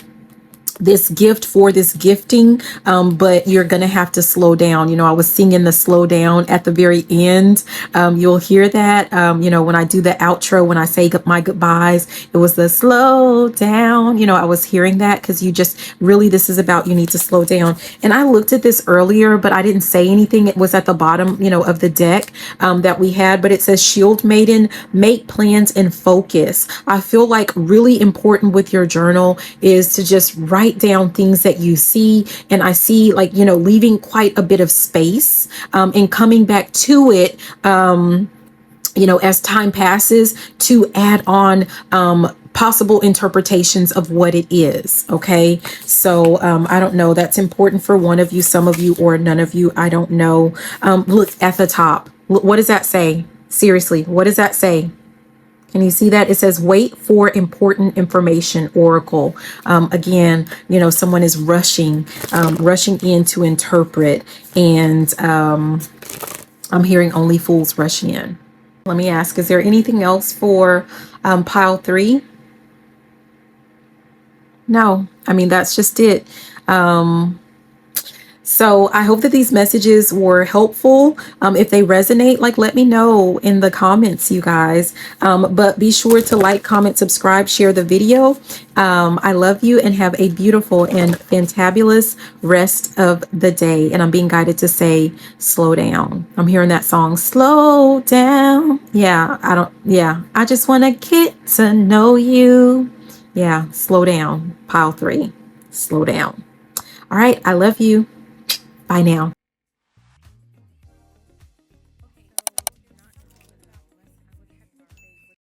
this gift, for this gifting, but you're gonna have to slow down. I was singing the slow down at the very end. You'll hear that when I do the outro, when I say my goodbyes, it was the slow down. I was hearing that because you just really, this is about, you need to slow down. And I looked at this earlier, but I didn't say anything. It was at the bottom of the deck that we had, but it says Shield Maiden, make plans and focus. I feel like really important with your journal is to just write down things that you see. And I see like, leaving quite a bit of space and coming back to it, as time passes, to add on possible interpretations of what it is. Okay. So I don't know. That's important for one of you, some of you, or none of you. I don't know. Look at the top. What does that say? Seriously, what does that say? Can you see that? It says, wait for important information, Oracle. Again, someone is rushing in to interpret. And I'm hearing only fools rush in. Let me ask, is there anything else for pile 3? No, I mean, that's just it. So I hope that these messages were helpful. If they resonate, like, let me know in the comments, you guys. But be sure to like, comment, subscribe, share the video. I love you and have a beautiful and fantabulous rest of the day. And I'm being guided to say, slow down. I'm hearing that song, slow down. Yeah, I just want to get to know you. Yeah, slow down. Pile 3, slow down. All right, I love you. Bye now.